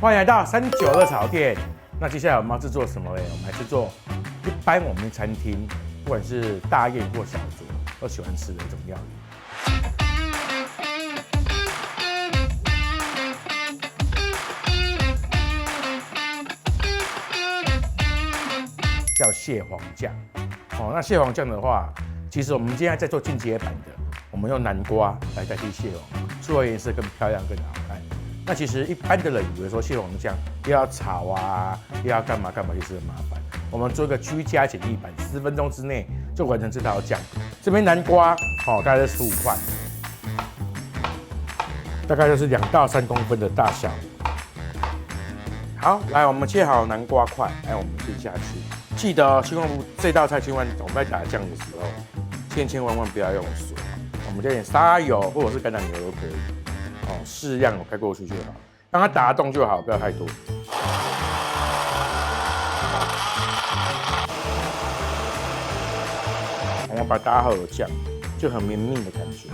欢迎来到392炒店。那接下来我们要制作什么呢？我们来制作一般我们餐厅不管是大宴或小桌都喜欢吃的一种料理，叫蟹黄酱。那蟹黄酱的话，其实我们今天在做进阶版的，我们用南瓜来代替蟹黄，出来颜色更漂亮、更好看。那其实一般的人以为说蟹黄酱又要炒啊，又要干嘛干嘛，其实很麻烦。我们做一个居家简易版，10分钟之内就完成这道酱。这边南瓜大概是15块，大概就是2到3公分的大小。好，来我们切好南瓜块，来我们切下去。记得千万不这道菜千万我们在打酱的时候，千万不要用水，我们加点沙油或者是橄榄油都可以。适量我开过去就好，让它打得动就好，不要太多。我们把它打好有酱，就很绵密的感觉。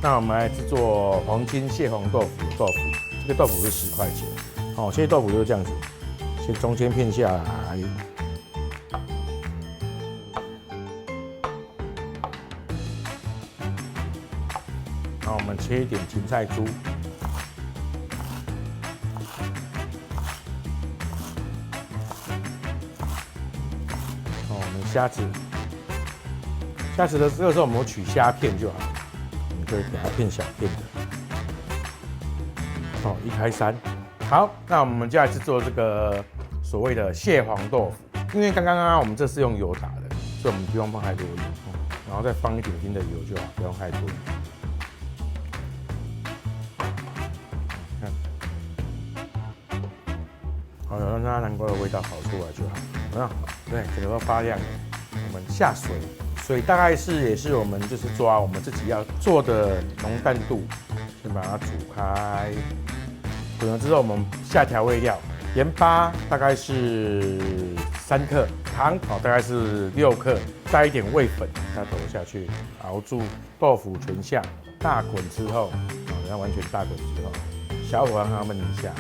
那我们来制作黄金蟹黄豆腐。这个豆腐是10块钱。切豆腐就是这样子，先中间片下来。然后我们切一点芹菜珠，我们虾子的这个时候我们取虾片就好，我们就给它片小片的。1开3。好，那我们就来制作这个所谓的蟹黄豆腐。因为刚刚我们这是用油打的，所以我们不用放太多油，然后再放一点点的油就好，不用太多。好，让它南瓜的味道跑出来就好。对，整个都发亮了。我们下水，水大概也是我们就是抓我们自己要做的浓淡度，先把它煮开。滚了之后，我们下调味料，盐巴大概是3克，糖大概是6克，带一点味粉，它投下去，熬住豆腐全下，大滚之后，等它完全大滚之后，小火让它焖一下。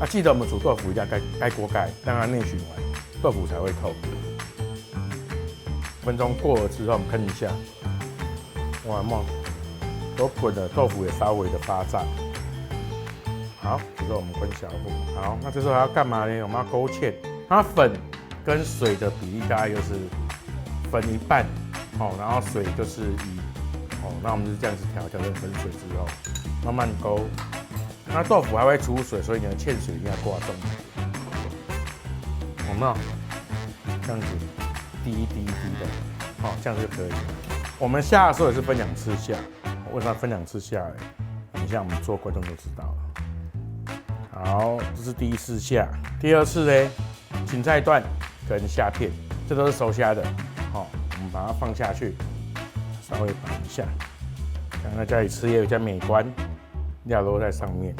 记得我们煮豆腐一定要盖锅盖，让它内循环，豆腐才会透。5分钟过了之后，我们看一下，哇，都滚了，豆腐也稍微的发胀。好，这时候我们关小火。好，那这时候还要干嘛呢？我们要勾芡，它粉跟水的比例大概就是粉1半，然后水就是1，那我们就是这样子调成粉水之后，慢慢勾。那豆腐还会出水，所以你的芡水一定要挂重。有没有？这样子滴一滴一滴的，这样就可以了。我们下的时候也是分2次下，为什么分2次下呢？等一下我们做观众就知道了。好，这是第1次下，第2次呢，芹菜段跟虾片，这都是熟虾的，我们把它放下去，稍微摆一下，让在家里吃也有加美观，料都在上面。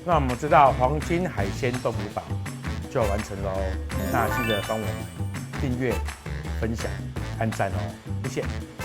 那我们知道黄金海鲜豆腐堡就完成喽，那记得帮我们订阅、分享、按赞哦，谢谢。